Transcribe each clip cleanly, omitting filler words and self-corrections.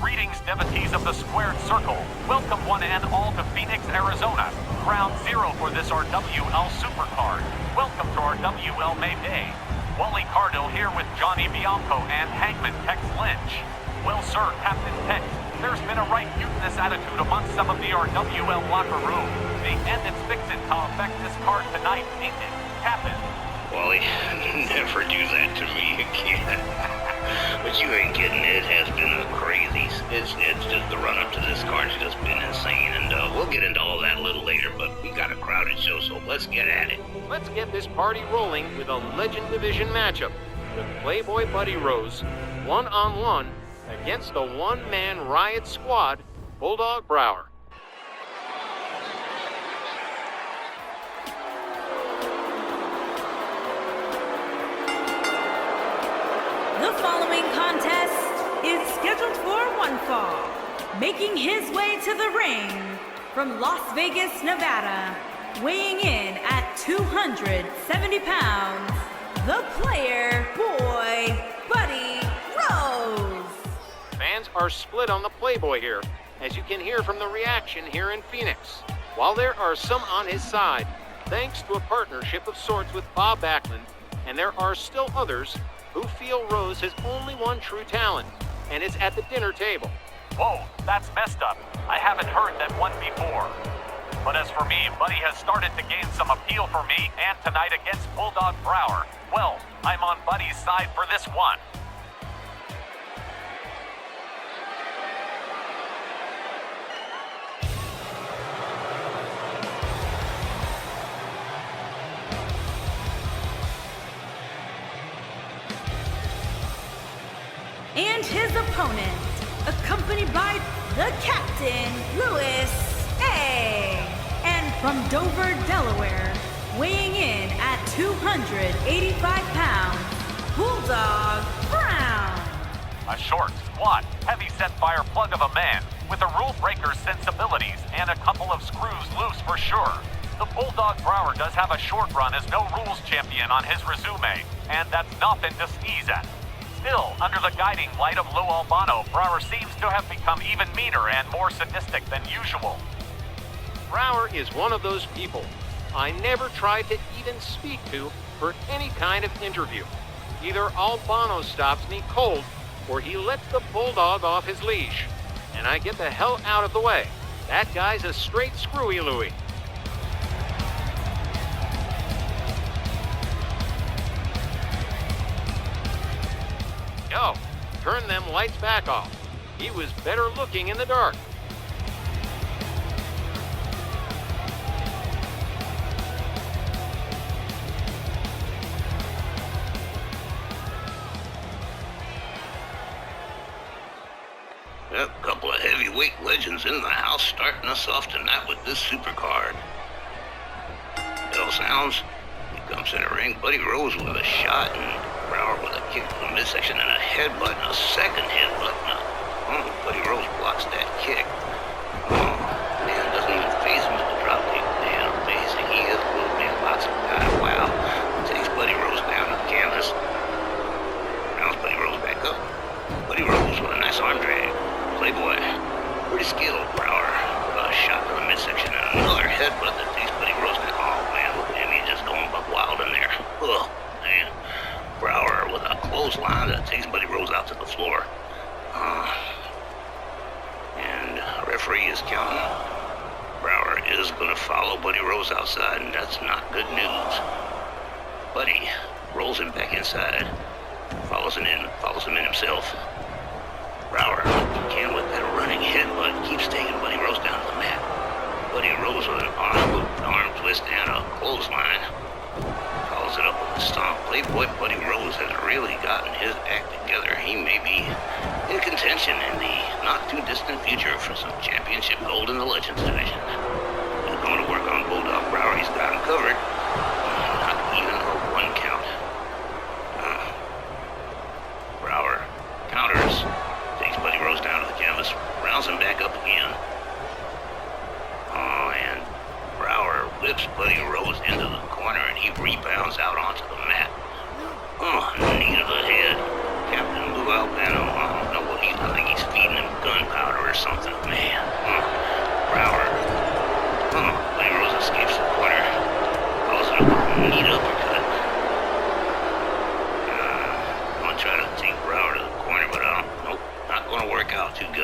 Greetings, devotees of the squared circle. Welcome one and all to Phoenix, Arizona. Ground zero for this RWL Supercard. Welcome to our WL May Day. Wally Cardell here with Johnny Bianco and Hangman Tex Lynch. Well, sir, Captain Tex, there's been a right mutinous attitude amongst some of the RWL locker room. The end it's fixing to affect this card tonight, ain't it, Captain? Wally, never do that to me again. But you ain't kidding, it has been a crazy. It's just the run-up to this card's just been insane, and we'll get into all that a little later, but we got a crowded show, so let's get at it. Let's get this party rolling with a Legend Division matchup with Playboy Buddy Rose, one-on-one, against the one-man Riot Squad, Bulldog Brower. The following contest is scheduled for one fall. Making his way to the ring from Las Vegas, Nevada, weighing in at 270 pounds, the Player Boy Buddy Rose. Fans are split on the Playboy here, as you can hear from the reaction here in Phoenix. While there are some on his side, thanks to a partnership of sorts with Bob Backlund, and there are still others who feel Rose has only one true talent, and it's at the dinner table. Whoa, that's messed up. I haven't heard that one before. But as for me, Buddy has started to gain some appeal for me, and tonight against Bulldog Brower, well, I'm on Buddy's side for this one. And his opponent, accompanied by the Captain, Louis A. And from Dover, Delaware, weighing in at 285 pounds, Bulldog Brown. A short, squat, heavy-set fire plug of a man with a rule breaker's sensibilities and a couple of screws loose for sure. The Bulldog Brower does have a short run as no rules champion on his resume, and that's nothing to sneeze at. Still, under the guiding light of Lou Albano, Brower seems to have become even meaner and more sadistic than usual. Brower is one of those people I never tried to even speak to for any kind of interview. Either Albano stops me cold, or he lets the Bulldog off his leash, and I get the hell out of the way. That guy's a straight screwy Louie. Yo, turn them lights back off. He was better looking in the dark. A couple of heavyweight legends in the house, starting us off tonight with this Supercard. Bell sounds. He comes in the ring. Buddy Rose with a shot, and Brower with a kick to the midsection and a headbutt, and a second headbutt. Buddy Rose blocks that kick. Oh, man, doesn't even faze him with the drop kick. Man, amazing. He is a little man boxing guy. Wow. Takes Buddy Rose down to the canvas. Rounds Buddy Rose back up. Buddy Rose with a nice arm drag. Playboy, pretty skilled. Brower with a shot to the midsection and another headbutt that takes Buddy Rose down. Oh, man, look at him. He's just going buck wild in there. Oh, man. Brower with a clothesline that takes Buddy Rose out to the floor. And a referee is counting. Brower is going to follow Buddy Rose outside, and that's not good news. Buddy rolls him back inside, follows him in himself. Brower can with that running headbutt keeps taking Buddy Rose down to the mat. Buddy Rose with an arm twist and a clothesline. Follows it up with a stomp. Playboy Buddy Rose has really gotten his act together. He may be in contention in the not-too-distant future for some championship gold in the Legends division. He's going to work on Bulldog Brower. He's got him covered. Not even a one count. Brower counters. Takes Buddy Rose down to the canvas. Rounds him back up again. And Brower whips Buddy Rose into the corner, and he rebounds out onto the mat. Knee to the head. Captain Lou Albano, I don't know what I think he's feeding him gun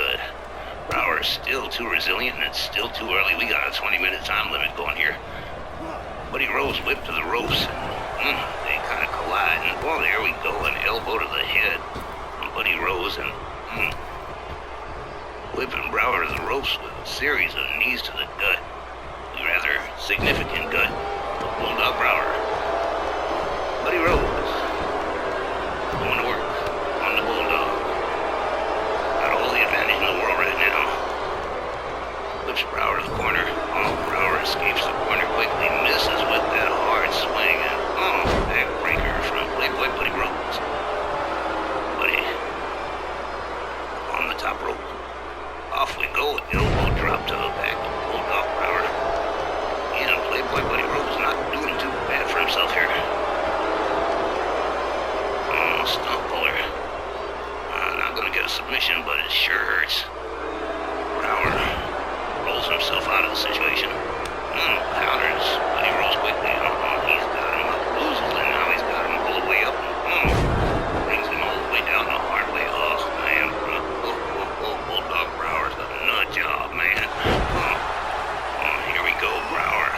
good. Brower is still too resilient, and it's still too early. We got a 20-minute time limit going here. Buddy Rose whipped to the ropes. They kind of collide, and well, there we go, an elbow to the head from Buddy Rose, and whipping Brower to the ropes with a series of knees to the gut. A rather significant gut of Bulldog Brower. Buddy Rose going to work on the Bulldog. Got all the advantage in the world right now. Whips Brower to the corner. Oh, Brower escapes the corner quickly, misses with that hard swing, and backbreaker from Playboy Buddy Rose. Buddy on the top rope. Off we go, elbow drop to the back of Bulldog Brower. And Playboy Buddy Rose not doing too bad for himself here. Oh, stump puller. Not gonna get a submission, but it sure hurts. Brower rolls himself out of the situation. Counters Buddy Rose quickly. He's got him up, loses, and now he's got him all the way up. Brings him all the way down the hard way. Oh, man. Bulldog Brower's a nut job, man. Here we go, Brower.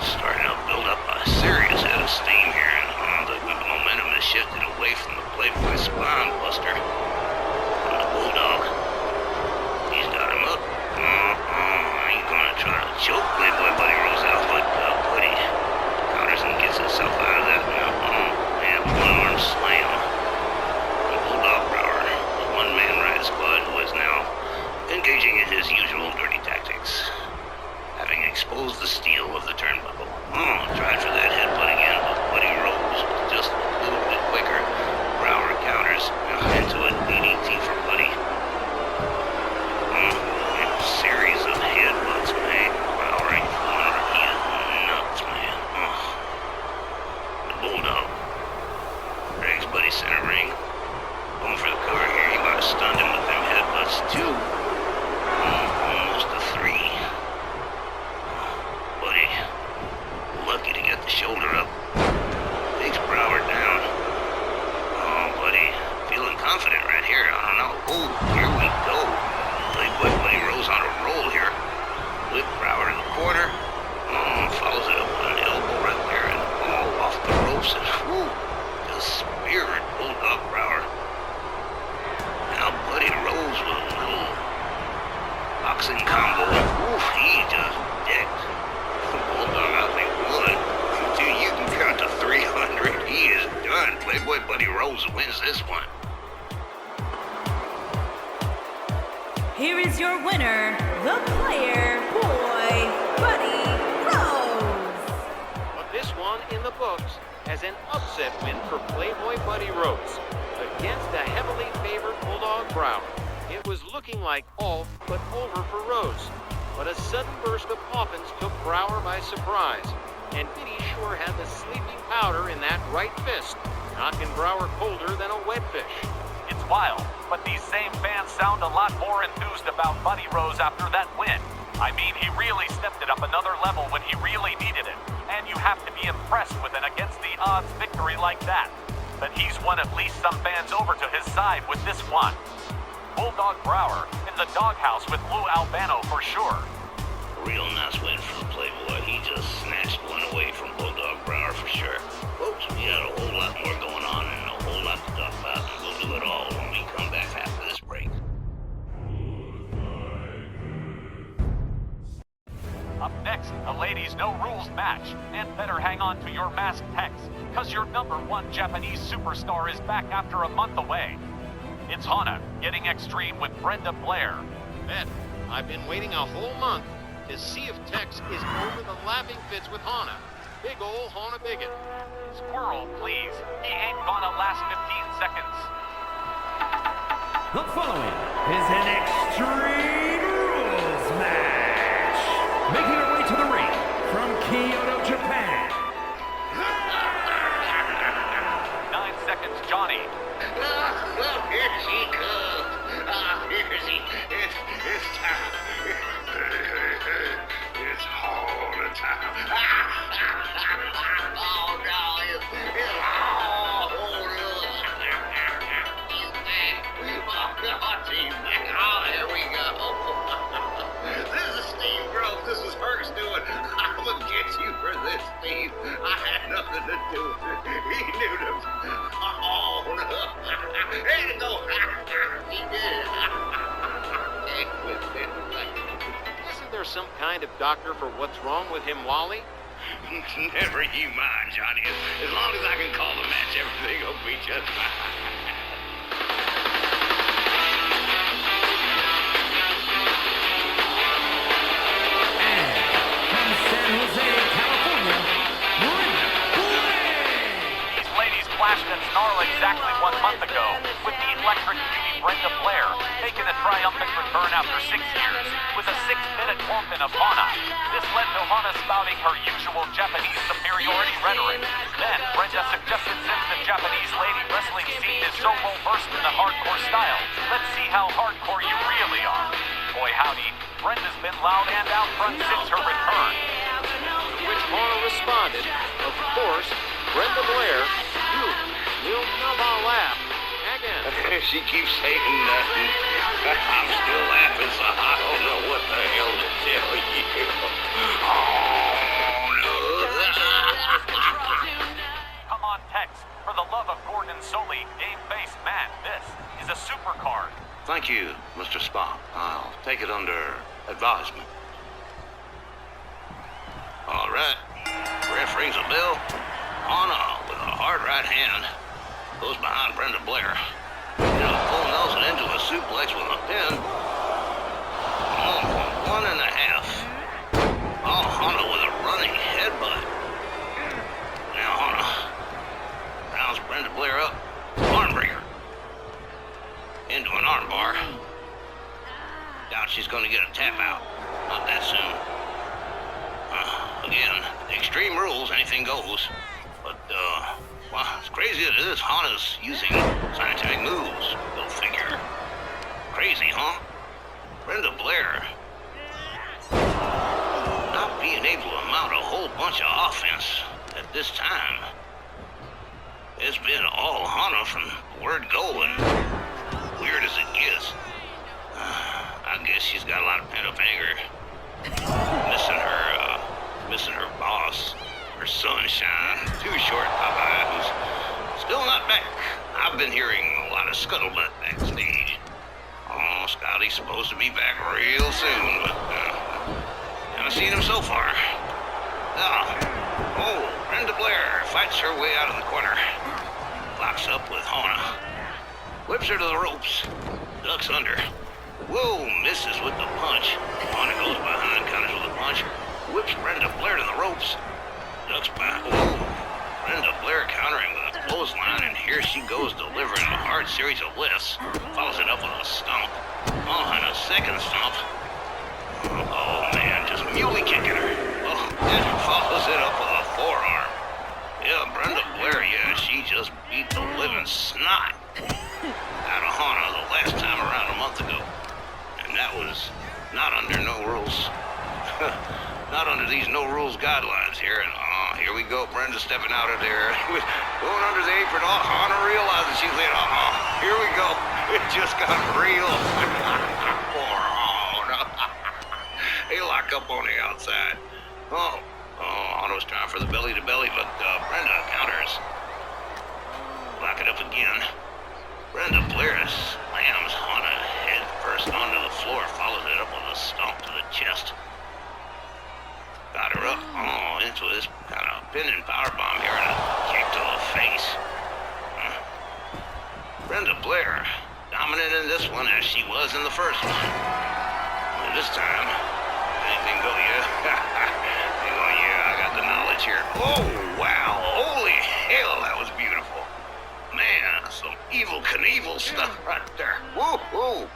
Starting to build up a serious head of steam here, and the momentum has shifted away from the Playboy Spine Buster on the Bulldog. He's got him up. He's gonna try to choke Playboy Buddy Rose out, but Buddy counters and gets himself out of that. Man, one-arm slam. Bulldog Brower, the one-man riot squad, who is now engaging in his usual dirty tactics, having exposed the steel of the turnbuckle. Tried for that headbutt again, but Buddy Rose was just a little bit quicker. Brower counters into a DDT for Buddy. Series of headbutts, man. Brower in the corner, he is nuts, man. The Bulldog drags Buddy center ring. Going for the cover here. He might have stunned him with them headbutts, too. Almost a 3. Buddy, lucky to get the shoulder up. Takes Brower down. Buddy, feeling confident right here. I don't know. Here we go. Playboy Buddy Rose on a roll here. Whip Brower to the corner. Follows it up with an elbow right there, and off the ropes, and just speared Bulldog Brower. Now Buddy Rose with a little boxing combo, and he just decked Bulldog out like one. Until you can count to 300, he is done. Playboy Buddy Rose wins this one. Here is your winner, the Playboy Buddy Rose. But this one in the books as an upset win for Playboy Buddy Rose against a heavily favored Bulldog Brower. It was looking like all but over for Rose, but a sudden burst of offense took Brower by surprise, and Biddy sure had the sleeping powder in that right fist, knocking Brower colder than a wet fish. It's wild, but these same fans sound a lot more enthused about Buddy Rose after that win. I mean, he really stepped it up another level when he really needed it, and you have to be impressed with an against-the-odds victory like that. But he's won at least some fans over to his side with this one. Bulldog Brower in the doghouse with Lou Albano for sure. Real nice win for the Playboy. He just snatched one away from Bulldog Brower for sure. Folks, we got a whole lot more going on and a whole lot to talk about, and we'll do it all when we come back after this break. Up next, the ladies' no rules match. And better hang on to your masked techs, because your #1 Japanese superstar is back after a month away. It's Hana getting extreme with Brenda Blair. Bet, I've been waiting a whole month to see if Tex is over the laughing fits with Hana. Big ol' Hana bigot. Squirrel, please. He ain't gonna last 15 seconds. The following is an Extreme Rules match. Making her way to the ring from Kyoto, Japan. 9 seconds, Johnny. Here she comes. Here she. It's time. It's all the time. Oh no! It's all. Oh no! You back? Oh, she's back. Oh, there some kind of doctor for what's wrong with him, Wally? Never you mind, Johnny. As long as I can call the match, everything will be just fine. From San Jose, California, Brenda. These ladies clashed and snarled exactly 1 month ago, with the electric beauty Brenda Blair making a triumphant return after 6 years with a 6-minute whooping of Hana. This led to Hana spouting her usual Japanese superiority rhetoric. Then Brenda suggested since the Japanese lady wrestling scene is so well-versed in the hardcore style, let's see how hardcore you really are. Boy howdy, Brenda's been loud and out front since her return. To which Hana responded, of course, Brenda Blair, you will never laugh. Again. She keeps saying nothing. I'm still laughing, so I don't know what the hell to tell you. Oh, no. Come on, Tex. For the love of Gordon Soley, game-based man, this is a Supercard. Thank you, Mr. Spock. I'll take it under advisement. All right. Ref rings a bell. Hana, with a hard right hand, goes behind Brenda Blair. Full Nelson into a suplex with a pin. Oh, 1.5. Oh, Hana with a running headbutt. Now Hana rounds Brenda Blair up. Armbreaker. Into an armbar. Doubt she's going to get a tap out. Not that soon. Again, Extreme Rules, anything goes. But, well, as crazy as it is, Hana's using scientific moves. Go figure. Crazy, huh? Brenda Blair not being able to mount a whole bunch of offense at this time. It's been all Hana from the word go, and weird as it gets. I guess she's got a lot of pent-up anger. Missing her boss. Her sunshine, Too Short Popeye, who's still not back. I've been hearing a lot of scuttlebutt backstage. Oh, Scotty's supposed to be back real soon, but haven't seen him so far. Oh, Brenda Blair fights her way out of the corner. Locks up with Hana. Whips her to the ropes. Ducks under. Whoa, misses with the punch. Hana goes behind, counters with a punch. Whips Brenda Blair to the ropes. Ducks back. Whoa. Brenda Blair countering with a clothesline, and here she goes delivering a hard series of lifts. Follows it up with a stomp. Oh, and a second stomp. Oh, man, just muley kicking her. Oh, and follows it up with a forearm. Yeah, Brenda Blair, yeah, she just beat the living snot out of Hana the last time around a month ago. And that was not under no rules. Not under these no-rules guidelines here. And, here we go. Brenda stepping out of there. Going under the apron. Oh, Hana realizes she's in. Here we go. It just got real. Poor Hana. They lock up on the outside. Hana was trying for the belly-to-belly, but Brenda counters. Lock it up again. Brenda Blair slams Hana head first onto the floor, follows it up with a stomp to the chest. Got her up, into this kind of pinning powerbomb here and a kick to the face. Brenda Blair, dominant in this one as she was in the first one. And this time, anything go, yeah? Yeah, I got the knowledge here. Oh, wow, holy hell, that was beautiful. Man, some Evel Knievel stuff right there. Woo-hoo.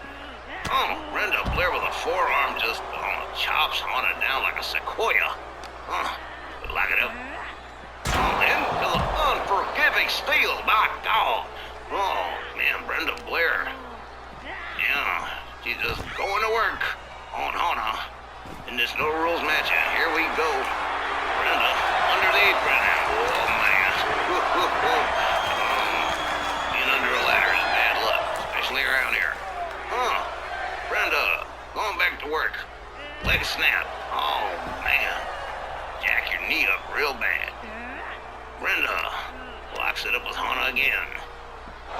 Oh, Brenda Blair with a forearm just chops Hana down like a sequoia. Lock it up. Into the unforgiving steel, by God. Oh, man, Brenda Blair. Yeah, she's just going to work on Hana in this no-rules match. And here we go. Brenda under the apron. Oh, man. Being under a ladder is bad luck, especially around here. Brenda, going back to work. Leg snap. Oh, man. Jack your knee up real bad. Brenda locks it up with Hana again.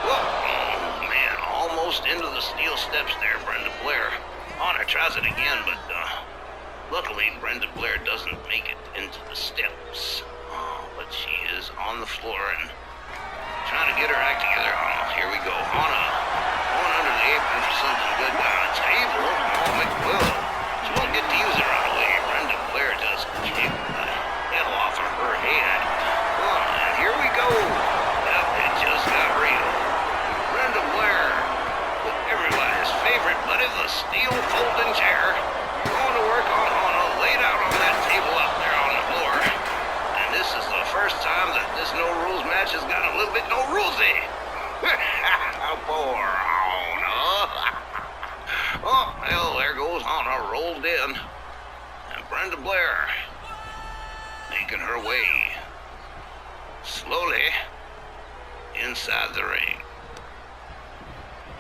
Whoa. Oh, man. Almost into the steel steps there, Brenda Blair. Hana tries it again, but Luckily, Brenda Blair doesn't make it into the steps. Oh, but she is on the floor and trying to get her act together. Oh, here we go. Hana going under the apron for something good down the table. Oh, McLeod. She won't get to use it right away. Brenda Blair does kick the hell off of her head. Oh, and here we go. Yep, it just got real. Brenda Blair, with everybody's favorite buddy, the steel folding chair, going to work on Hana, laid out on that table up there on the floor. And this is the first time that this no-rules match has got a little bit no-rulesy. Poor Hana. Oh, well, there goes Hana, rolled in. And Brenda Blair making her way slowly inside the ring.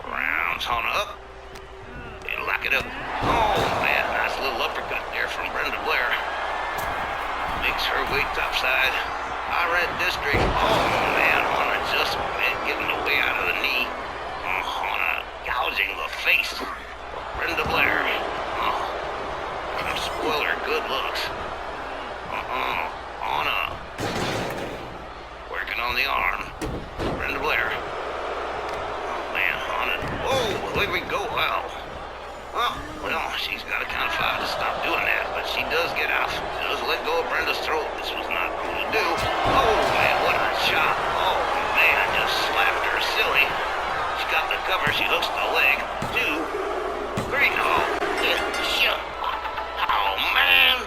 Rounds Hana up. They lock it up. Oh, man, nice little uppercut there from Brenda Blair. Makes her way topside. High red district. Oh, man, Hana just getting the way out of the knee. Oh, Hana gouging the face. Brenda Blair. Oh, gonna spoil her good looks. Hana. Working on the arm. Brenda Blair. Oh, man, Hana. Oh, here we go. Wow. Well, she's got to count 5 to stop doing that, but she does get out. She does let go of Brenda's throat, which was not cool to do. Oh, man, what a shot. Oh, man, just slapped her silly. She got the cover. She hooks the leg. 2, 3. Oh, yeah, shut. Oh, man.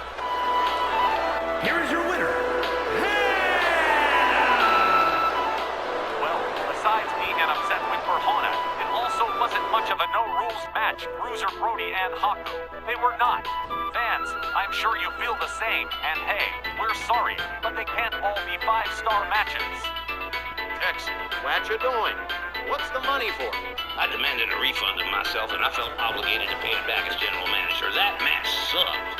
Here is your winner, Well, besides being an upset win for Hana, it also wasn't much of a no-rules match. Bruiser Brody and Haku, they were not. Fans, I'm sure you feel the same. And hey, we're sorry, but they can't all be 5-star matches. Tex, what you doing? What's the money for? I demanded a refund of myself, and I felt obligated to pay it back as general manager. That match sucked.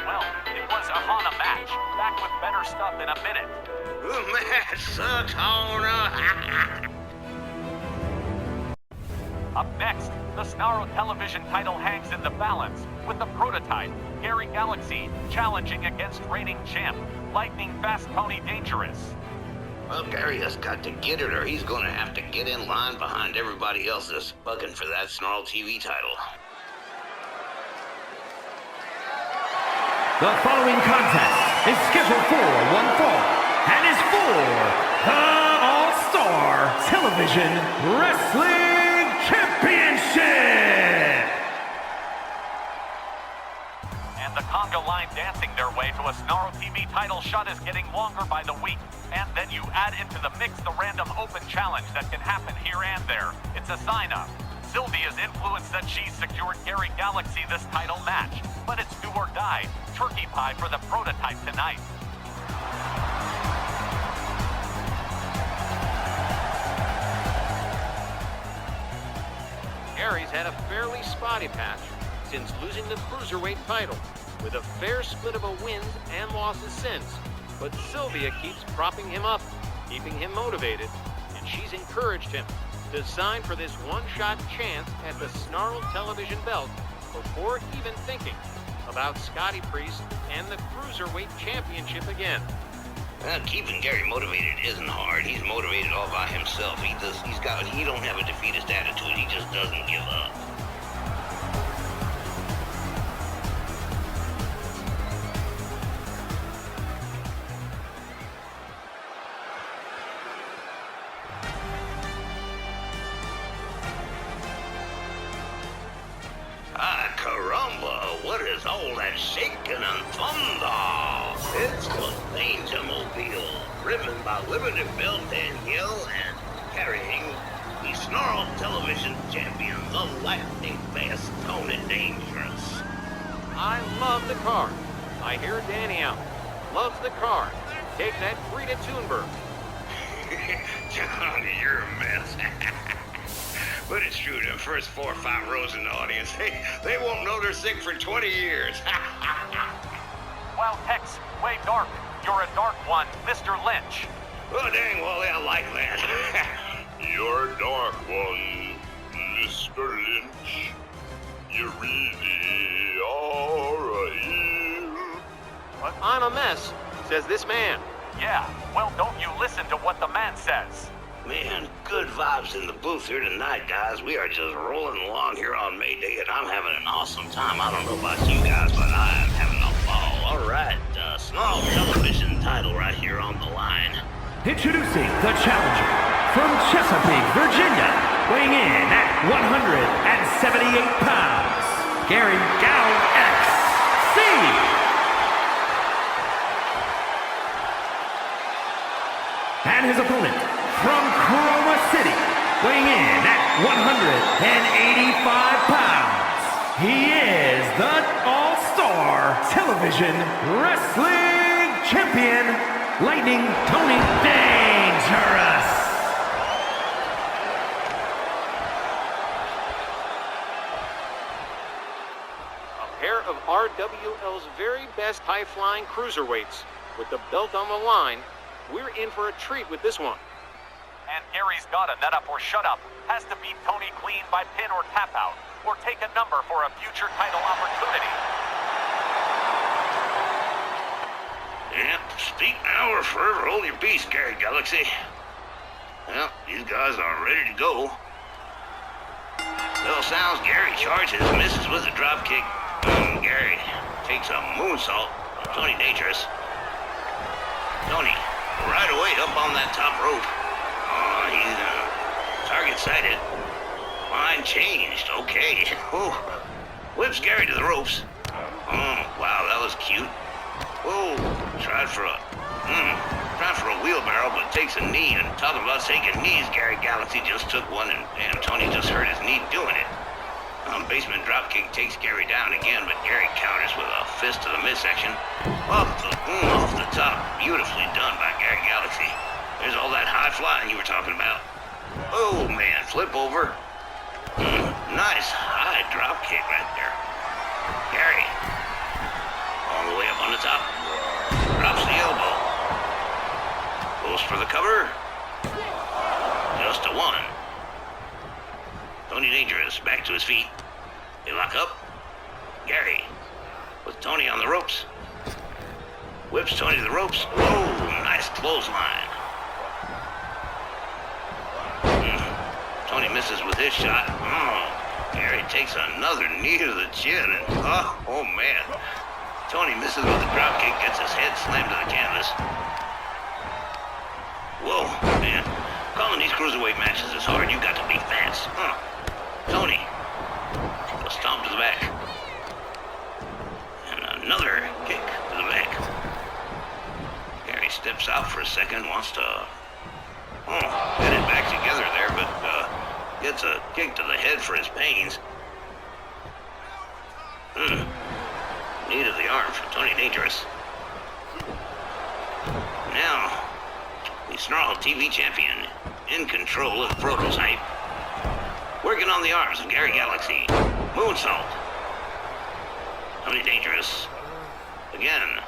Well, it was a Hana match. Back with better stuff in a minute. The match sucks, Hana. Up next, the Snarl television title hangs in the balance, with the prototype, Gary Galaxy, challenging against reigning champ, Lightning Fast Tony Dangerous. Well, Gary has got to get it, or he's going to have to get in line behind everybody else that's bugging for that Snarl TV title. The following contest is scheduled for one fall and is for the All-Star Television Wrestling Championship! And the conga line dancing their way to a Snarl TV title shot is getting longer by the week. And then you add into the mix the random open challenge that can happen here and there. It's a sign-up. Sylvia's influence that she's secured Gary Galaxy this title match. But it's do or die. Turkey pie for the prototype tonight. Gary's had a fairly spotty patch since losing the Cruiserweight title, with a fair split of a wins and losses since. But Sylvia keeps propping him up, keeping him motivated, and she's encouraged him to sign for this one-shot chance at the Snarl television belt before even thinking about Scotty Priest and the Cruiserweight Championship again. Well, keeping Gary motivated isn't hard. He's motivated all by himself. He don't have a defeatist attitude. He just doesn't give up. Caramba, what is all that shaking and thunder? It's the Danger Mobile, driven by Liberty Bell Danielle and carrying the Snarl Television Champion, the Lightning Fast Tony Dangerous. I love the car. I hear Danny out. Loves the car. Take that free to Toonberg. Johnny, you're a mess. But it's true, the first 4 or 5 rows in the audience, they won't know they're sick for 20 years. Wow, Tex, way dark. You're a dark one, Mr. Lynch. Oh, dang, well, I like that. You're a dark one, Mr. Lynch. You really are a But I'm a mess, says this man. Yeah, well, don't you listen to what the man says. Man, good vibes in the booth here tonight, guys. We are just rolling along here on May Day, and I'm having an awesome time. I don't know about you guys, but I am having a ball. All right, small television title right here on the line. Introducing the challenger from Chesapeake, Virginia, weighing in at 178 pounds, Gary XC. And his opponent from Chroma City, weighing in at 185 pounds, he is the All-Star Television Wrestling Champion, Lightning Tony Dangerous. A pair of RWL's very best high-flying cruiserweights. With the belt on the line, we're in for a treat with this one. And Gary's got a net up or shut up. Has to beat Tony clean by pin or tap out, or take a number for a future title opportunity. Yep, speak now or forever hold your peace, Gary Galaxy. Well, these guys are ready to go. Little sounds, Gary charges, misses with a drop kick. Gary takes a moonsault on Tony Dangerous. Tony, right away up on that top rope. Oh, he's target sighted. Line changed, okay. Oh, whips Gary to the ropes. Oh, wow, that was cute. Whoa, tried for a wheelbarrow, but takes a knee. And talking about taking knees, Gary Galaxy just took one, and Tony just hurt his knee doing it. Basement dropkick takes Gary down again, but Gary counters with a fist to the midsection. Off the top, beautifully done by Gary Galaxy. There's all that high flying you were talking about. Oh man, flip over. Nice high dropkick right there. Gary. All the way up on the top. Drops the elbow. Goes for the cover. Just a one. Tony Dangerous back to his feet. They lock up. Gary with Tony on the ropes. Whips Tony to the ropes. Oh, nice clothesline. Tony misses with his shot. Gary takes another knee to the chin. And, oh man. Tony misses with the drop kick, gets his head slammed to the canvas. Whoa, man. Calling these cruiserweight matches is hard. You got to be fast. Tony. A stomp to the back. And another kick to the back. Gary steps out for a second, wants to get it back together there, but gets a kick to the head for his pains. Knee to the arm from Tony Dangerous. Now, the Snarl TV champion in control of the prototype. Working on the arms of Gary Galaxy. Moonsault. Tony Dangerous. Again.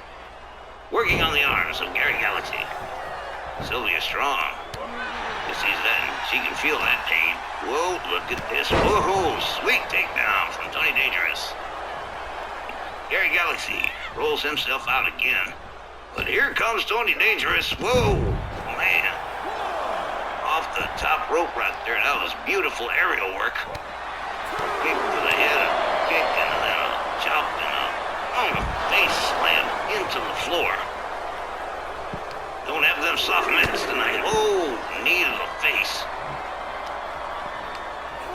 Working on the arms of Gary Galaxy. Sylvia Strong. She sees that and she can feel that pain. Whoa, look at this. Whoa, sweet takedown from Tony Dangerous. Gary Galaxy rolls himself out again. But here comes Tony Dangerous. Whoa, man. Off the top rope right there. That was beautiful aerial work. Kick to the head, a kick, and then a chop, and a face slam into the floor. Don't have them soft mitts tonight. Oh, knee to the face.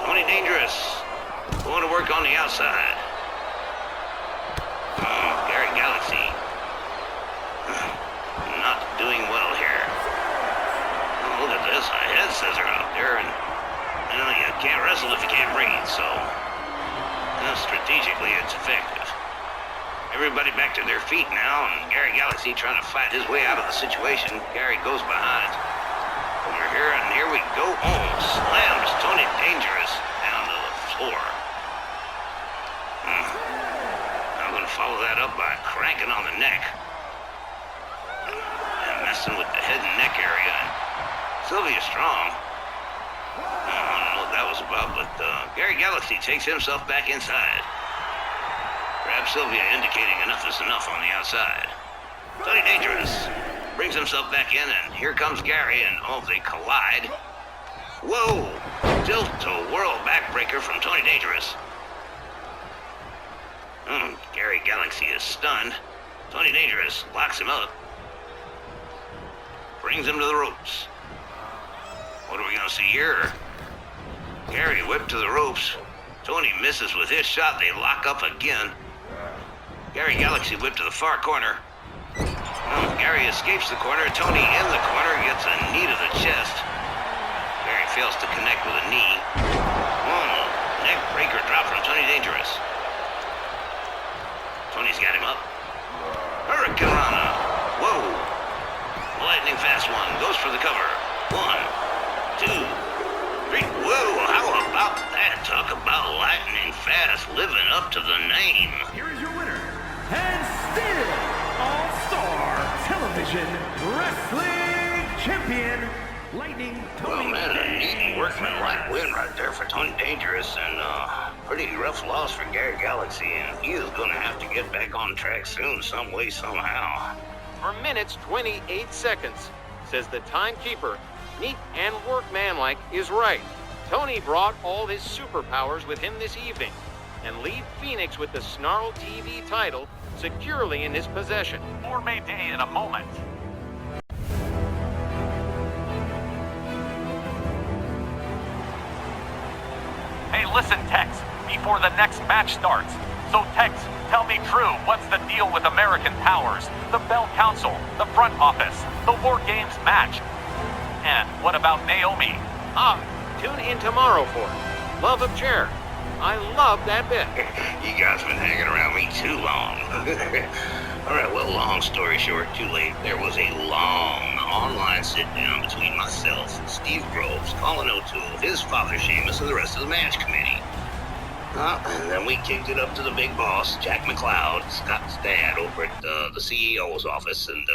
Tony Dangerous going to work on the outside. Gary Galaxy not doing well here. Oh, look at this. A head scissor out there, and you can't wrestle if you can't breathe, so strategically it's effective. Everybody back to their feet now, and Gary Galaxy trying to fight his way out of the situation. Gary goes behind. Over here, and here we go. Oh, slams Tony Dangerous down to the floor. I'm going to follow that up by cranking on the neck. And messing with the head and neck area. Sylvia Strong. I don't know what that was about, but Gary Galaxy takes himself back inside. Grabs Sylvia, indicating enough is enough on the outside. Tony Dangerous brings himself back in, and here comes Gary, and they collide. Whoa! Tilt-to-whirl backbreaker from Tony Dangerous. Gary Galaxy is stunned. Tony Dangerous locks him up. Brings him to the ropes. What are we gonna see here? Gary whipped to the ropes. Tony misses with his shot. They lock up again. Gary Galaxy whipped to the far corner. Gary escapes the corner. Tony in the corner gets a knee to the chest. Gary fails to connect with a knee. Neck breaker drop from Tony Dangerous. Tony's got him up. Hurricane Rana. Whoa. Lightning fast one. Goes for the cover. 1, 2, 3. Whoa, how about that? Talk about lightning fast, living up to the name. Here is your winner, and still All-Star Television Wrestling Champion, Lightning Tony. Well, man, a needy workman-like win right there for Tony Dangerous, and pretty rough loss for Gary Galaxy, and he is going to have to get back on track soon, some way, somehow. For minutes 28 seconds, says the timekeeper. Neat and workmanlike is right. Tony brought all his superpowers with him this evening and leave Phoenix with the Snarl TV title securely in his possession. More May Day in a moment. Hey, listen, Tex, before the next match starts. So, Tex, tell me true, what's the deal with American Powers, the Bell Council, the front office, the War Games match? And what about Naomi? Tune in tomorrow for it. Love of Chair. I love that bit. You guys been hanging around me too long. All right, well, long story short, too late. There was a long online sit-down between myself, Steve Groves, Colin O'Toole, his father Seamus, and the rest of the match committee. And then we kicked it up to the big boss, Jack McLEOD, Scott's dad, over at the CEO's office, and,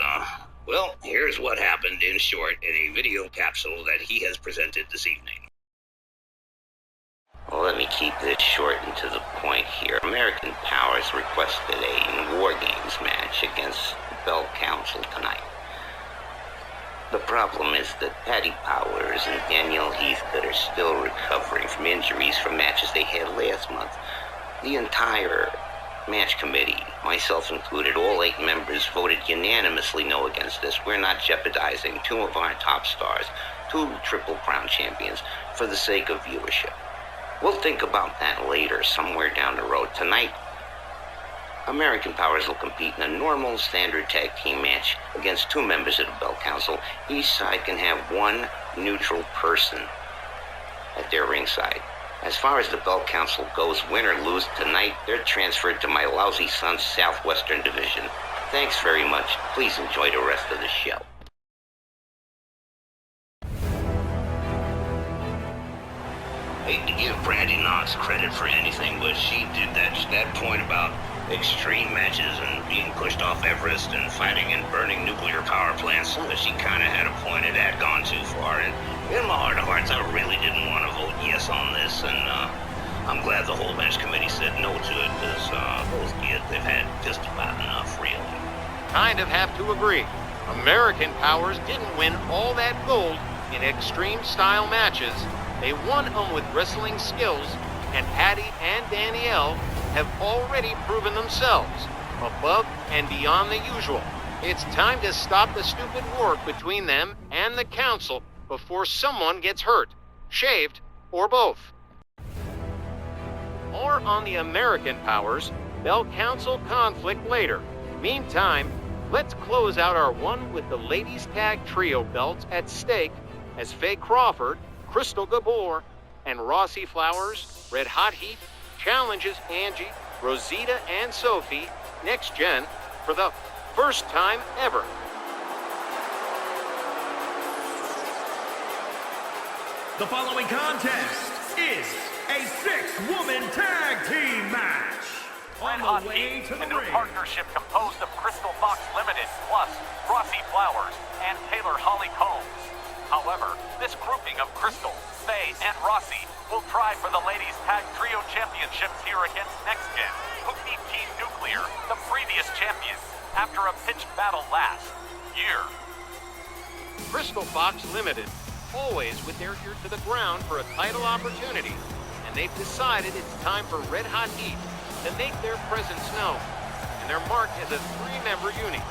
well, here's what happened in short in a video capsule that he has presented this evening. Well, let me keep this short and to the point here. American Powers requested a War Games match against the Bell Council tonight. The problem is that Patty Powers and Danielle Heathcote are still recovering from injuries from matches they had last month. The entire match committee, myself included, all 8 members voted unanimously no against this. We're not jeopardizing 2 of our top stars, 2 Triple Crown champions, for the sake of viewership. We'll think about that later, somewhere down the road. Tonight, American Powers will compete in a normal standard tag team match against 2 members of the Bell Council. Each side can have 1 neutral person at their ringside. As far as the Bell Council goes, win or lose tonight, they're transferred to my lousy son's Southwestern Division. Thanks very much. Please enjoy the rest of the show. Hate to give Brandy Knox credit for anything, but she did that point about extreme matches and being pushed off Everest and fighting and burning nuclear power plants. She kind of had a point. It had gone too far, and in my heart of hearts, I really didn't want to vote yes on this, and I'm glad the whole match committee said no to it, because those kids, they've had just about enough, really. Kind of have to agree. American Powers didn't win all that gold in extreme style matches. They won them with wrestling skills, and Patty and Danielle have already proven themselves above and beyond the usual. It's time to stop the stupid war between them and the council before someone gets hurt, shaved, or both. More on the American Powers Bell Council conflict later. Meantime, let's close out our one with the ladies tag trio belts at stake as Faye Crawford, Crystal Gabor, and Rossi Flowers, Red Hot Heat, challenges Angie, Rosita, and Sophie, NXTGEN, for the first time ever. The following contest is a 6-woman tag team match. Red On Hot the way Heat, to a the new ring. partnership composed of Crystal Fox Limited, plus Rossi Flowers and Taylor Holly Combs. However, this grouping of Crystal, Faye, and Rossi will try for the ladies' tag trio championships here against NXTGEN, who beat Team Nuclear, the previous champions. after a pitched battle last year. Crystal Fox Limited, always with their ear to the ground for a title opportunity, and they've decided it's time for Red Hot Heat to make their presence known, and they're marked as a 3-member unit.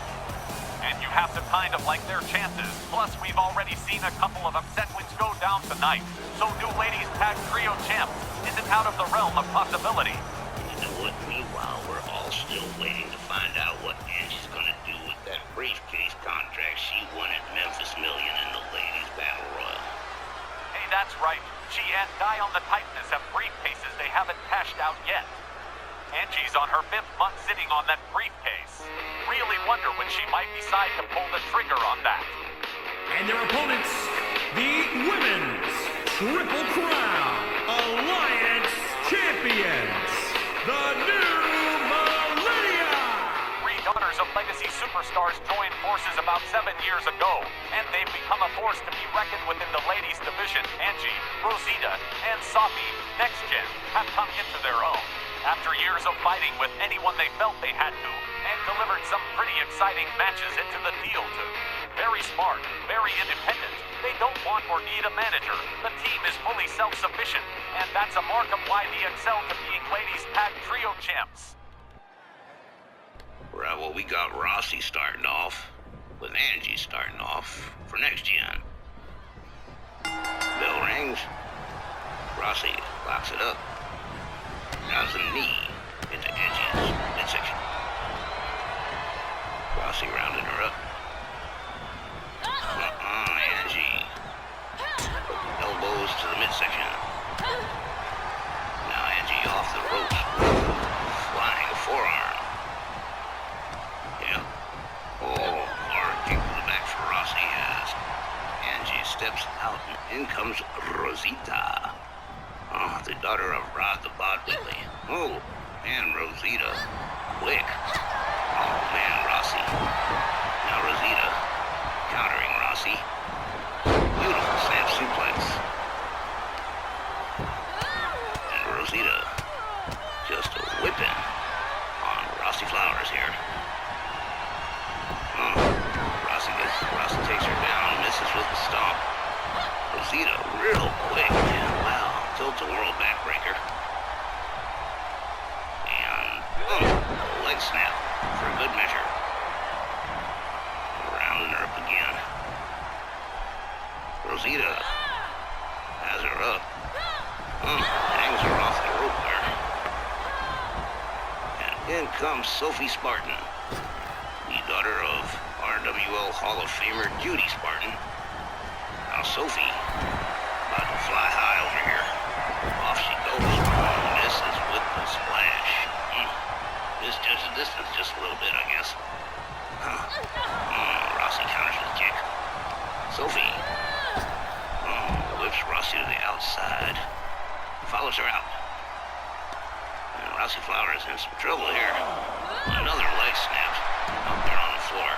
And you have to kind of like their chances. Plus, we've already seen a couple of upset wins go down tonight. So new ladies tag trio champ isn't out of the realm of possibility. You know what? Meanwhile, we're all still waiting to find out what Angie's gonna do with that briefcase contract she won at Memphis Million in the Ladies Battle Royal. Hey, that's right. She and Guy on the Tightness have briefcases they haven't cashed out yet. Angie's on her 5th month sitting on that briefcase. Really wonder when she might decide to pull the trigger on that. And their opponents, the Women's Triple Crown Alliance Champions, the New McLEOD. 3 daughters of legacy superstars joined forces about 7 years ago, and they've become a force to be reckoned with in the ladies division. Angie, Rosita, and Sophie, NXTGEN, have come into their own. After years of fighting with anyone they felt they had to, and delivered some pretty exciting matches into the deal too. Very smart, very independent. They don't want or need a manager. The team is fully self-sufficient, and that's a mark of why they excel to being ladies tag trio champs. Right, well, we got Rossi starting off, with Angie starting off for NXTGEN. Bell rings. Rossi locks it up. Drives a knee into Angie's midsection. Rossi rounding her up. Angie. Elbows to the midsection. Now Angie off the ropes. Flying forearm. Yep. Oh, hard kick to the back for Rossi as Angie steps out and in comes Rosita. Oh, the daughter of Rod the Bod Whitley. Oh, and Rosita. Quick. Oh, man, Rossi. Now Rosita countering Rossi. Beautiful snap suplex. And Rosita just a whipping on Rossi Flowers here. Oh, Rossi takes her down, misses with the stomp. Rosita real quick. Wow. Tilts a world backbreaker. And leg snap for a good measure. Rounding her up again. Rosita has her up. Hangs her off the rope there. And in comes Sophie Spartan, the daughter of RWL Hall of Famer Judy Spartan. Now Sophie about to fly high over here. Off she goes. Misses with the splash. Misjudged the distance just a little bit, I guess. Rossi counters with kick. Sophie whips Rossi to the outside. Follows her out. And Rossi Flowers in some trouble here. Another leg snap out there on the floor.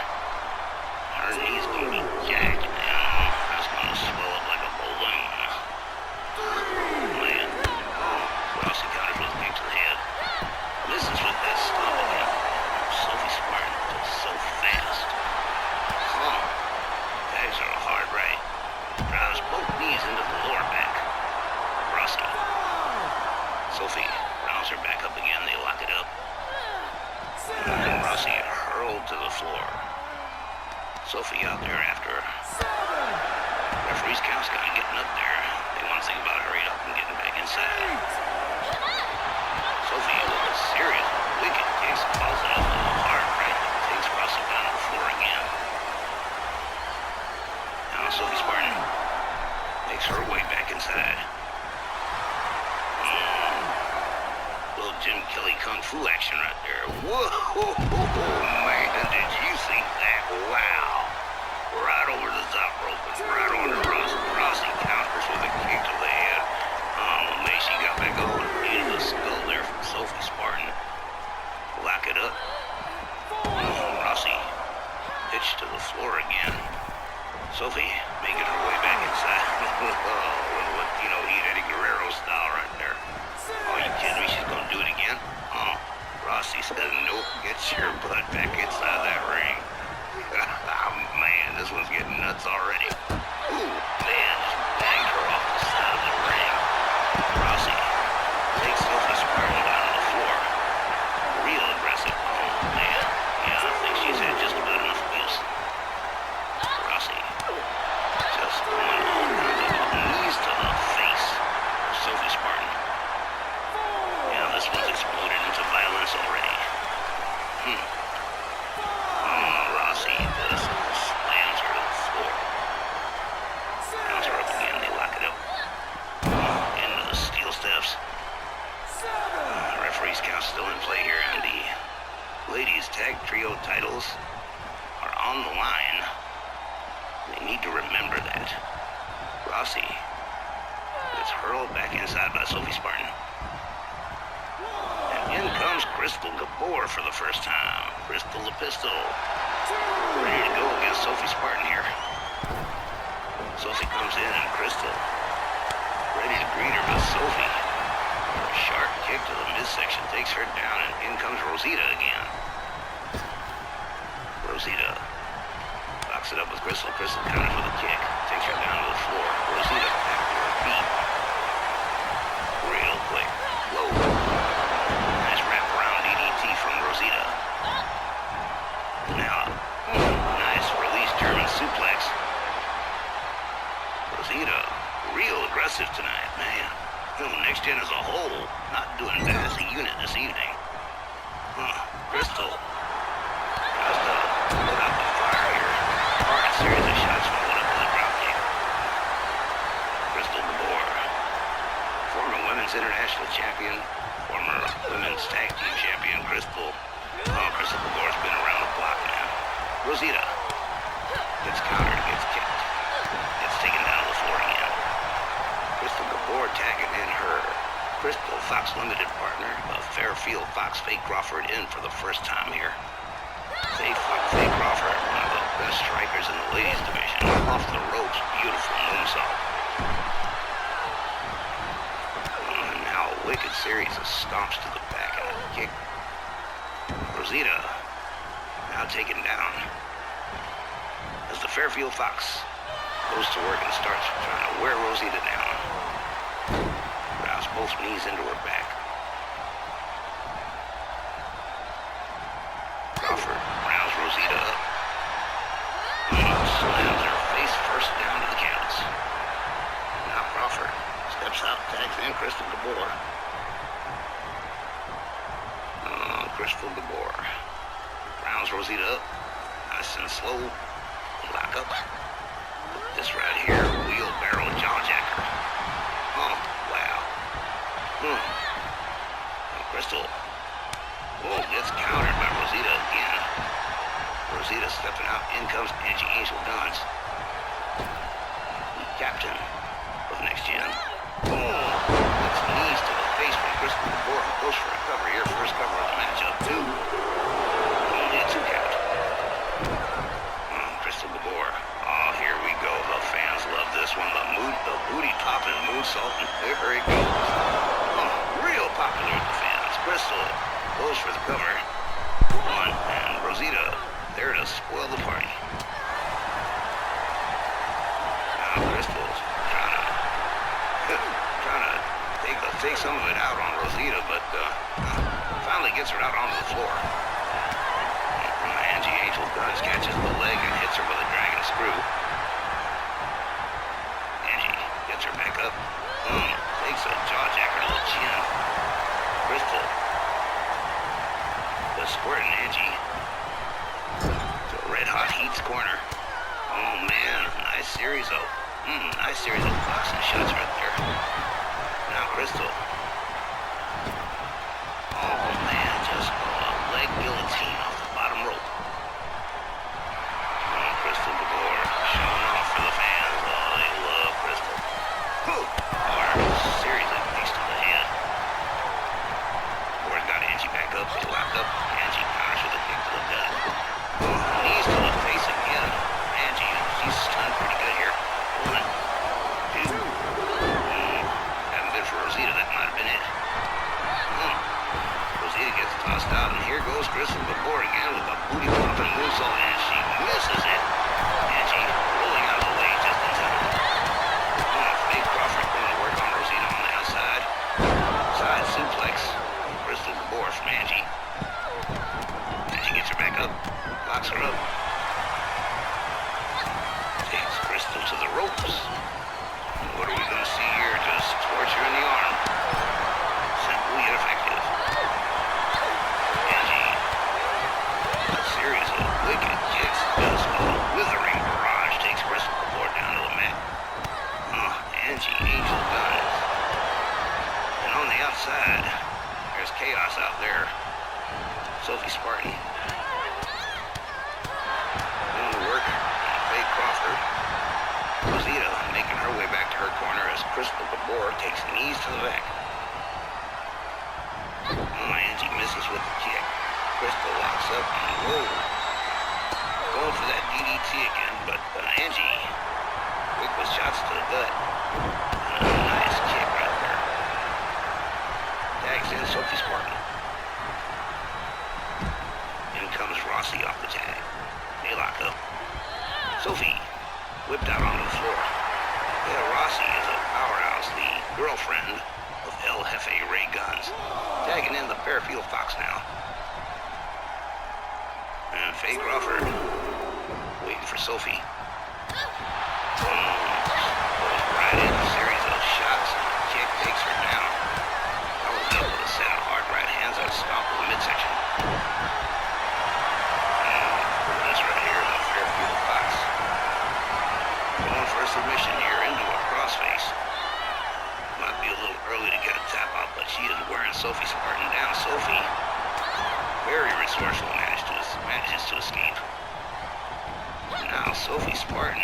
Her knee's gonna be jacked, man. That's gonna swell up like a balloon. Man. Rossi counters with a kick to the head. Misses with that stomp again. Sophie Spartan just so fast. Tags her a hard right. Drives both knees into the lower back. Rossi. Sophie rounds her back up again. They lock it up. And Rossi hurled to the floor. Sophie out there after her. Referee's count's kind of getting up there. They want to think about hurrying up and getting back inside. Sophie with a serious wicked kicks calls it up with a hard right that takes Rossi down to the floor again. Now Sophie Spartan makes her way back inside. Little Jim Kelly Kung Fu action right there. Whoa, man, did you see that? Wow. Right over the top rope and right on to Rossi. Rossi counters with a kick to the head. Man, she got back over the beat of the skull there from Sophie Spartan. Lock it up. Rossi pitched to the floor again. Sophie making her way back inside. Eddie Guerrero style right there. Oh, you kidding me? She's gonna do it again? Rossi said no. Get your butt back inside that ring. Oh, man, this one's getting nuts already. Ooh, man, just banged her off the side of the ring. Rossi takes Sophie Spartan down to the floor. Real aggressive. Oh, man. Yeah, I think she's had just about enough of this. Rossi just going all kinds of knees to the face of Sophie Spartan. Yeah, this one's exploded into violence already. Rossi just slams her to the floor. Slams her up again, they lock it up. Into the steel steps. The referee's count still in play here, and the ladies' tag trio titles are on the line. They need to remember that. Rossi gets hurled back inside by Sophie Spartan. And in comes Crystal Gabor for the first time. Crystal the Pistol. Ready to go against Sophie Spartan here. Sophie comes in and Crystal ready to greet her, but Sophie, a sharp kick to the midsection, takes her down, and in comes Rosita again. Rosita locks it up with Crystal. Crystal counters with a kick, takes her down to the floor. Rosita back to her feet. Real quick. Whoa. Nice wraparound DDT from Rosita. Now, nice release German suplex. Rosita, real aggressive tonight, man. NXTGEN as a whole, not doing bad as a unit this evening. Crystal has to put out the fire here. Hard series of shots followed up with a drop kick. Crystal Gabor, former Women's International Champion, former Women's Tag Team Champion, Crystal. Crystal Gabor's been around the block, man. Rosita gets countered, gets kicked, gets taken down to the floor again. Crystal Gabor tagging in her Crystal Fox Limited partner of Fairfield Fox, Faye Crawford, in for the first time here. Faye Crawford, one of the best strikers in the ladies division. Off the ropes, beautiful moonsault. And now a wicked series of stomps to the back and a kick. Rosita now taken down as the Fairfield Fox goes to work and starts trying to wear Rosita down. Rounds both knees into her back. Crawford rounds Rosita up. Slams her face first down to the canvas. Now Crawford steps out, tags in Crystal Gabor. Crystal Gabor rounds Rosita up. Nice and slow. Lock up. This right here, wheelbarrow jawjacker. Oh, wow. And Crystal, gets countered by Rosita again. Rosita stepping out. In comes Angie Angel Guns, the captain of NXTGEN. Gets knees to the face from Crystal Gabor, who goes for a cover here. First cover of the matchup, too. Only a 2 count. Crystal Gabor. Oh, here we go. The fans love this one. The booty popping moonsault, and there it goes. Real popular with the fans. Crystal goes for the cover. One, and Rosita there to spoil the party. Now Crystal's trying to take some of it out on Rosita, but finally gets her out onto the floor. Angie Angel Guns catches the leg and hits her with a dragon screw. Angie gets her back up. Takes a jawjacker to the chin. Crystal was squirting Angie to a red-hot Heat's corner. Oh, man, nice series of boxing shots right there. Now Crystal. Oh, man, just a leg guillotine off the bottom rope. Crystal Gabor showing off for the fans. Oh, they love Crystal. Series of knees to the head. Gabor's got Angie back up. They lock up. Angie counters with a kick to the gut. Knees to the face again. Angie, she's stunned pretty good here. 1, 2. Hadn't been for Rosita, that might have been it. Rosita gets tossed out, and here goes Crystal before again with a booty popping moonsault, and she misses it. Angie rolling out of the way just in time. Faye Crawford going to work on Rosita on the outside. Side suplex. Crystal Gabor from Angie. Angie gets her back up. Locks her up. Takes Crystal to the ropes. What are we going to see here? Just torture in the arm. Simple yet effective. Angie. A series of wicked kicks. Does a withering barrage. Takes Crystal Gabor down to the mat. Angie, Angel Guns. And on the outside, there's chaos out there. Sophie Spartan. Going to work. Faye Crawford. Rosita making her way back to her corner as Crystal Gabor takes knees to the back. Angie misses with the kick. Crystal locks up and whoa. Going for that DDT again, but Angie quick with shots to the gut. And a nice kick right there. Tags in Sophie Spartan. In comes Rossi off the tag. They lock up. Sophie whipped out onto the floor. Yeah, Rossi is a powerhouse, the girlfriend of El Jefe Ray Guns. Tagging in the Fairfield Fox now. And Faye Crawford waiting for Sophie. Goes right in, a series of shots. Kick takes her down. That was able to set a hard right hands on stomp in the midsection. This right here is a Fairfield Fox. Going for a submission here into a crossface. Might be a little early to get a tap out, but she is wearing Sophie Spartan down. Sophie, very resourceful, manages to escape. Now Sophie Spartan,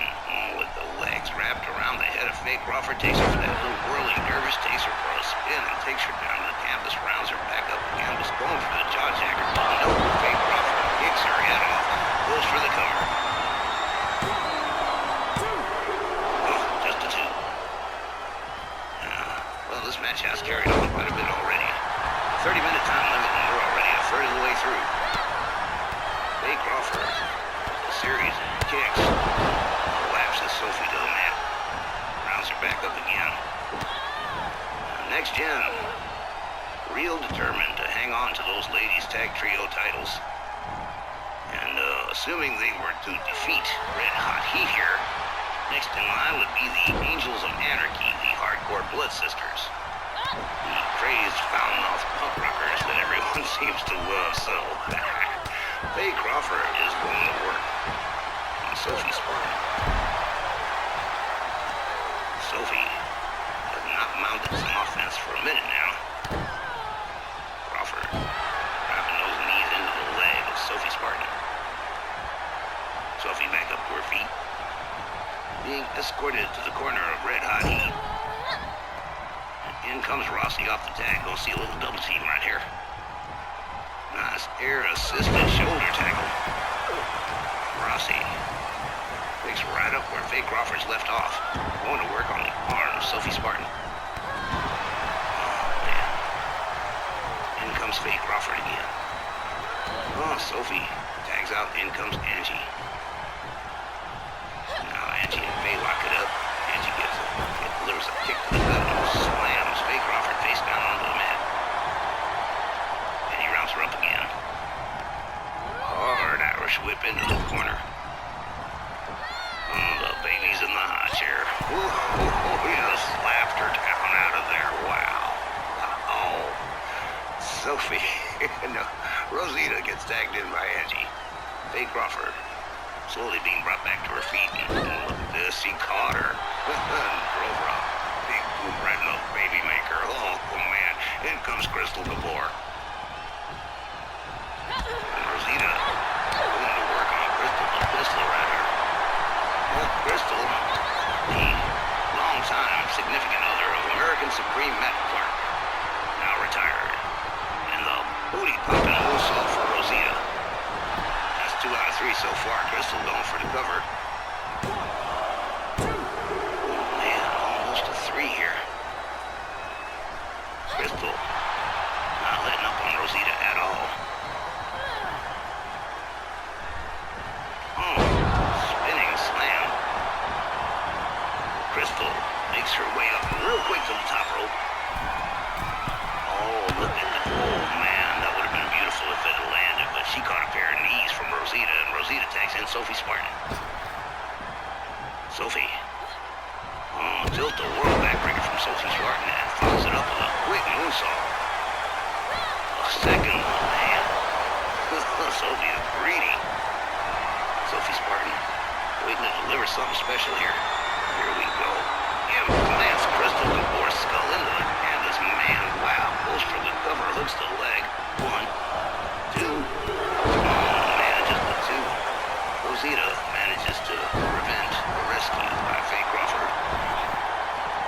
with the legs wrapped around the head of Faye Crawford, takes her for that little whirling dervish, takes her for a spin, and takes her down to the canvas, rounds her back up the canvas, going for the jaw jacker. No, Faye Crawford kicks her head off, goes for the cover. Just a two. Well, this match has carried on quite a bit already. 30-minute time limit, and we're already a third of the way through. Faye Crawford, a series of kicks, collapses Sophie to the mat, rounds her back up again. NXTGEN, real determined to hang on to those ladies' tag trio titles. And assuming they were to defeat Red Hot Heat here, next in line would be the Angels of Anarchy, the Hardcore Blood Sisters. The crazed foul-mouthed punk rockers that everyone seems to love so. Faye Crawford is going to work on Sophie Spartan. Sophie has not mounted some offense for a minute now. Crawford dropping those knees into the leg of Sophie Spartan. Sophie back up to her feet, being escorted to the corner of Red Hot Heat. In comes Rossi off the tag. Gonna see a little double team right here. Nice air-assisted shoulder tackle. Rossi picks right up where Faye Crawford's left off. Going to work on the arm of Sophie Spartan. Oh, man. In comes Faye Crawford again. Oh, Sophie tags out. In comes Angie. Now Angie and Faye lock it up. Angie delivers a kick to the gut and slams Faye Crawford face down onto the mat. And he rounds her up again. Hard Irish whip into the corner. Oh, the baby's in the high chair. He just slapped her down out of there. Wow. Oh. Sophie. No. Rosita gets tagged in by Angie. Faye Crawford slowly being brought back to her feet. And look at this. He caught her. Drove her up. Big boot right in the baby maker. Oh, man. In comes Crystal Gabor. And Rosita going to work on Crystal, the pistol right here. Well, Crystal, the long-time significant other of American Supreme Matt Clark, now retired. And the booty-popping moonsault for Rosita. That's 2 out of 3 so far. Crystal going for the cover. Oh, man, almost a 3 here. Crystal not letting up on Rosita at all. tags in Sophie Spartan. Sophie. Oh, tilt-a-whirl backbreaker from Sophie Spartan and follows it up with a quick moonsault. A second one, man. Sophie is greedy. Sophie Spartan, waiting to deliver something special here. Here we go. Implants Crystal Gabore's skull into the canvas. Man, wow. Goes for the cover, hooks the leg. 1, 2. Oh, man, just the 2. Rosita manages to prevent the rescue by Faye Crawford.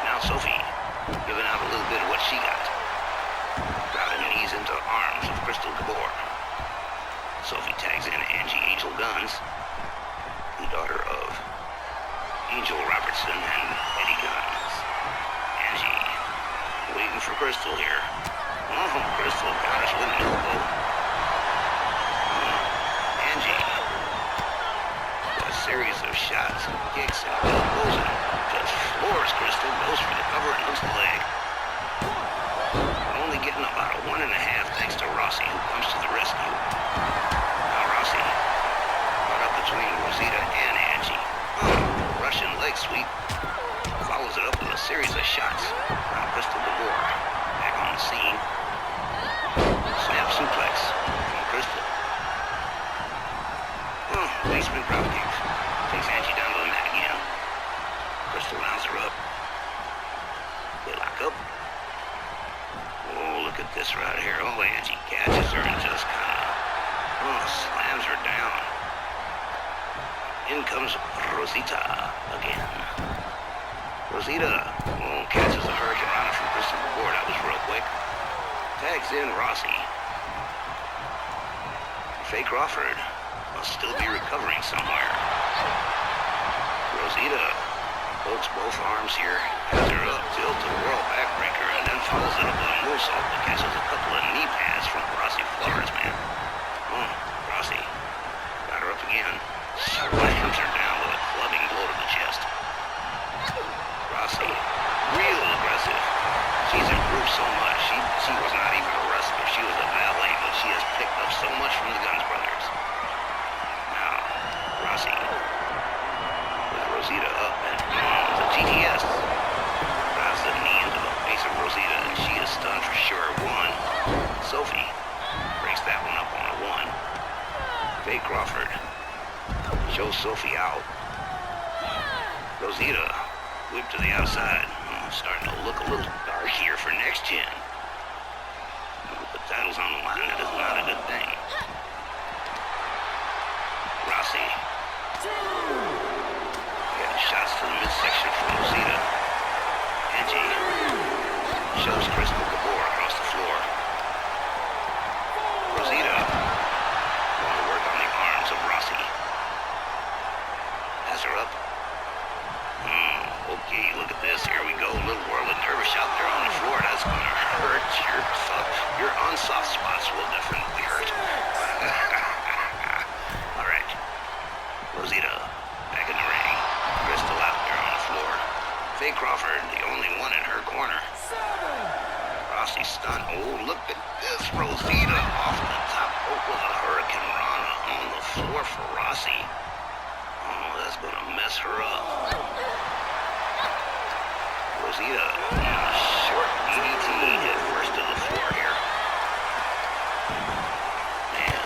Now Sophie, giving out a little bit of what she got. Driving knees into arms of Crystal Gabore. Sophie tags in Angie Angel Guns, the daughter of Angel Robertson and Eddie Guns. Angie, waiting for Crystal here. Oh, Crystal counters with an elbow. Angie, a series of shots and kicks and elbows and just floors Crystal, goes for the cover and hooks the leg. Only getting about a 1.5 thanks to Rossi, who comes to the rescue. Now Rossi, caught up between Rosita and Angie. Russian leg sweep, follows it up with a series of shots. Now Crystal Gabore, back on the scene. Snap suplex from Crystal. Basement drop kicks. Takes Angie down to the mat again. Crystal rounds her up. They lock up. Oh, look at this right here. Oh, Angie catches her and just kind of slams her down. In comes Rosita again. Rosita catches a Hurricane Rana from Crystal Gabore. That was real quick. Tags in Rossi. Faye Crawford must still be recovering somewhere. Rosita pokes both arms here, has her up, tilt-a-whirl backbreaker, and then follows it up with a moonsault that catches a couple of knee pads from Rossi Flores, man. Rossi got her up again. Slams her down with a clubbing blow to the chest. Rossi, real aggressive. She's improved so much. She was not even a wrestler. She was a valet, but she has picked up so much from the Guns brothers. Now, Rossi, with Rosita up, and the GTS drives the knee into the face of Rosita, and she is stunned for sure. 1. Sophie breaks that one up on a 1. Faye Crawford shows Sophie out. Rosita whipped to the outside. Starting to look a little dark here for NXTGEN. With the titles on the line, that is not a good thing. Rossi. Getting shots to the midsection from Rosita. Angie shoves Crystal Gabore across the floor. Rosita going to work on the arms of Rossi. Has her up. Okay, look at this. Here we go. A little whirl of dervish out there on the floor. That's going to hurt. Your unsoft spots will definitely hurt. All right. Rosita back in the ring. Crystal out there on the floor. Faye Crawford, the only one in her corner. Rossi stunned. Oh, look at this. Rosita off the top rope with a Hurricane Rana on the floor for Rossi. Oh, that's going to mess her up. Rosita, short DDT hit first to the floor here. Man,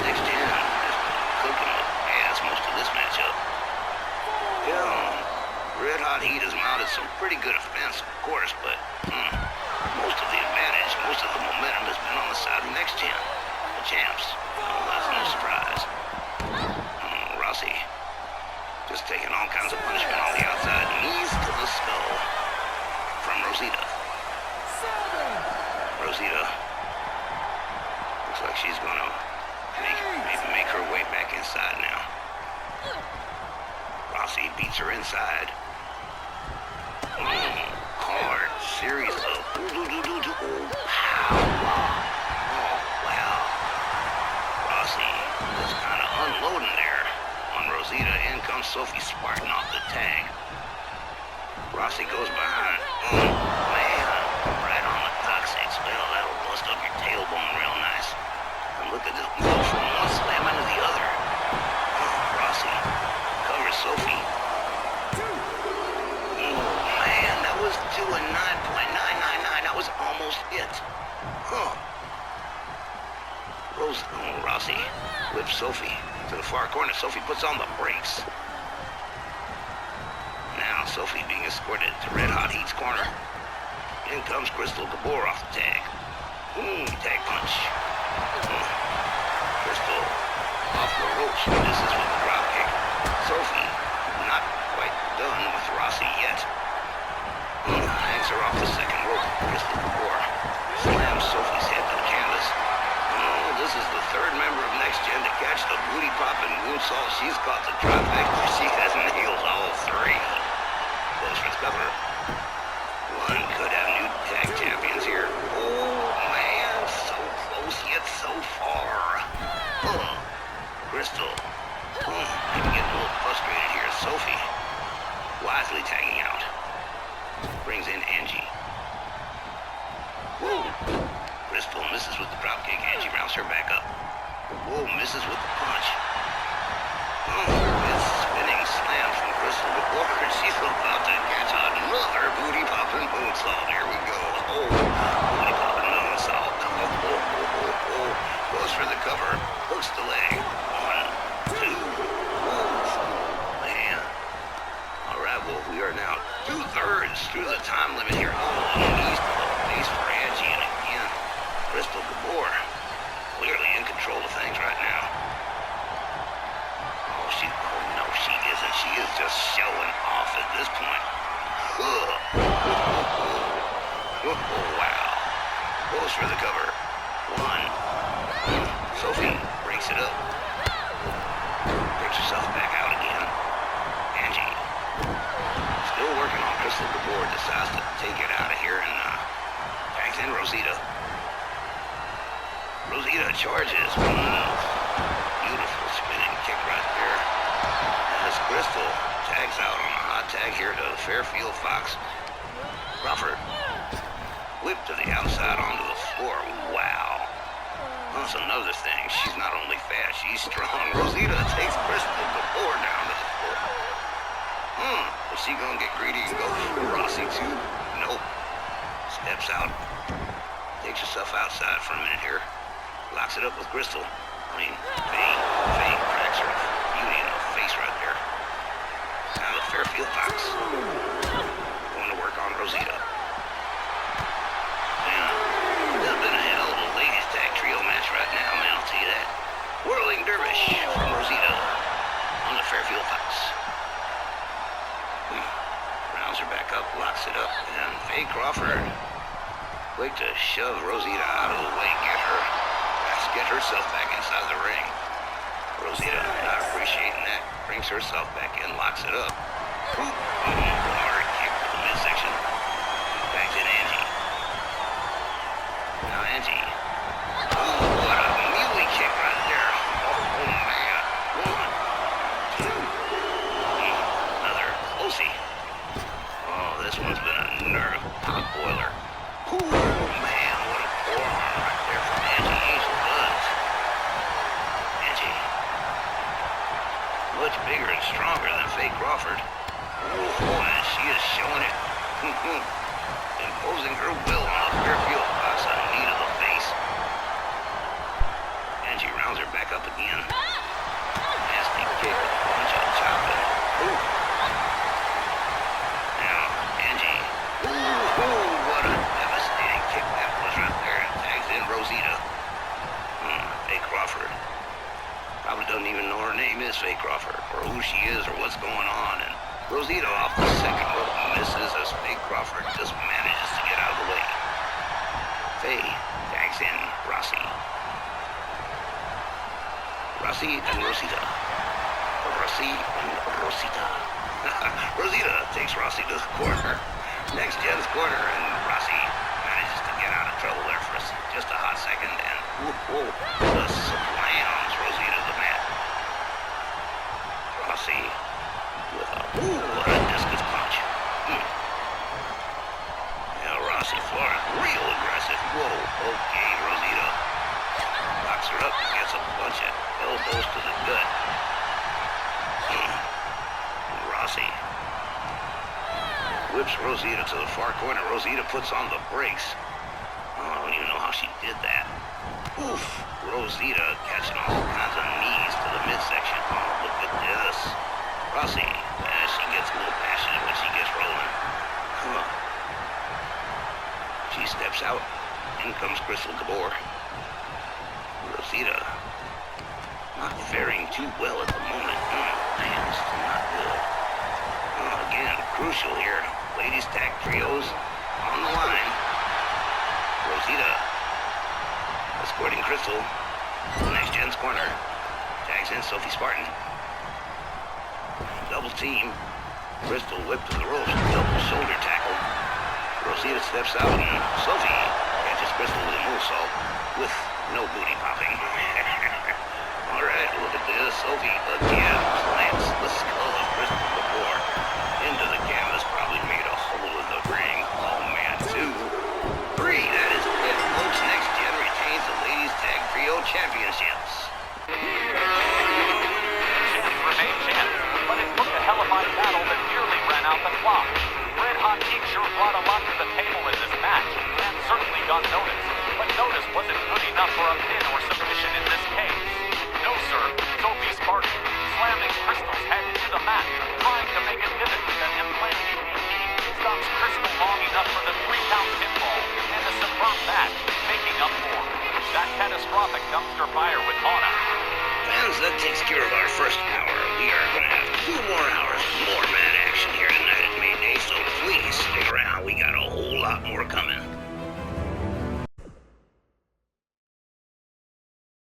NXTGEN has been cooking with gas most of this matchup. Yeah, Red Hot Heat has mounted some pretty good offense, of course, but most of the advantage, most of the momentum has been on the side of NXTGEN, the champs. Oh, that's no surprise. Rossi just taking all kinds of punishment on the outside. Knees to the skull from Rosita. Rosita looks like she's going to maybe make her way back inside now. Rossi beats her inside. Hard series of pow. Oh, wow. Rossi is kind of unloading there on Rosita. In comes Sophie Spartan off the tag. Rossi goes behind. Man, right on the coccyx. Well, that'll bust up your tailbone real nice. And look at this move from one slam into the other. Rossi whips Sophie to the far corner. Sophie puts on the brakes. Now Sophie being escorted to Red Hot Heat's corner. In comes Crystal Gabor off the tag. Tag punch. Crystal off the ropes. This is with the drop kick. Sophie not quite done with Rossi yet. Hangs her off the second rope. Crystal Gabor slams Sophie's head to the canvas. This is the third member of NXTGEN to catch the booty pop and moonsault. She's caught the trifecta. She has nailed all three. Goes for the cover. One could have new tag champions here. Oh man, so close yet so far. Crystal. I'm getting a little frustrated here. Sophie wisely tagging out. Brings in Angie. Whoa. Crystal misses with the dropkick. Angie rounds her back up. Whoa, misses with the punch. It's spinning slam from Crystal Gabor. She's about to catch another booty popping moonsault. Here we go. Booty popping moonsault. Goes for the cover. Hooks the leg. 1, 2. Man. All right, well, we are now 2/3 through the time limit here. Knees to the face for Angie, and again, Crystal Gabor clearly in control of things right now. No, she isn't. She is just showing off at this point. Wow. Goes for the cover. 1. Sophie breaks it up. Picks herself back out again. Angie, still working on Crystal Gabor, decides to take it out of here and tags in Rosita. Rosita charges. Beautiful spinning kick right there. As Crystal tags out on a hot tag here to Fairfield Fox. Crawford whip to the outside onto the floor. Wow. That's another thing. She's not only fast, she's strong. Rosita takes Crystal Gabor down to the floor. Is she gonna get greedy and go for Rossi too? Nope. Steps out. Takes herself outside for a minute here. Locks it up with Crystal. Faye cracks her beauty in the face right there. Now the Fairfield Fox. Going to work on Rosita. This has been a hell of a ladies tag trio match right now, man, I'll tell you that. Whirling Dervish from Rosita on the Fairfield Fox. Rounds her back up, locks it up, and Faye Crawford quick to shove Rosita out of the way, get herself back inside the ring. Rosita not appreciating that, brings herself back in, locks it up. Hard kick to the midsection. Back in Angie. Now Angie. What a melee kick right there. Oh man. 1, 2. Another closey. This one's been a nerve pot boiler. Man, what a forearm right there from Angie. Much bigger and stronger than Faye Crawford. And she is showing it. Imposing her will on the Fairfield Fox, a knee to the face. Angie rounds her back up again. Nasty kick, punch and chopping. Now, Angie. What a devastating kick that was right there. And tags in Rosita. Faye Crawford. Probably doesn't even know her name is Faye Crawford, or who she is, or what's going on. And Rosita off the second rope misses as Faye Crawford just manages to get out of the way. Faye tags in Rossi. Rossi and Rosita. Rossi and Rosita. Rosita takes Rossi to the corner. NXTGEN's corner, and Rossi manages to get out of trouble there for just a hot second, and just slams Rosita to the mat. Rossi with what a discus punch. Now Rossi Flores, real aggressive. Okay, Rosita. Locks her up, gets a bunch of elbows to the gut. Rossi whips Rosita to the far corner. Rosita puts on the brakes. I don't even know how she did that. Oof. Rosita catching all kinds of knees to the midsection. Oh, look at this. Rossi, she gets a little passionate when she gets rolling. Huh. She steps out. In comes Crystal Gabor. Rosita not faring too well at the moment. Man, this is not good. Again, crucial here. Ladies tag trios on the line. Rosita escorting Crystal. NXTGEN's corner. Tags in Sophie Spartan. Double team. Crystal whipped to the ropes. Double shoulder tackle. Rosita steps out and Sophie catches Crystal with a moonsault with no booty popping. Alright, look at this. Sophie again plants the skull of Crystal before into the canvas. Probably made a hole in the ring. Oh man, 2, 3. That is it, folks. NXTGEN retains the Ladies Tag Trio Championships. Remain champs, but it took a hellified battle that nearly ran out the clock. Red Hot Geek sure brought a lot to the table in this match, and certainly got noticed. But notice wasn't good enough for a pin or submission in this case. No, sir. Sophie Spartan slamming Crystal's head into the mat, trying to make a pivot with an implant DDT, stops Crystal long enough for the 3-count pinfall, and a superb match, making up for that catastrophic dumpster fire with Hana. Fans, that takes care of our first hour. We are going to have 2 more hours more mad action here tonight at Mayday, so please stick around. We got a whole lot more coming.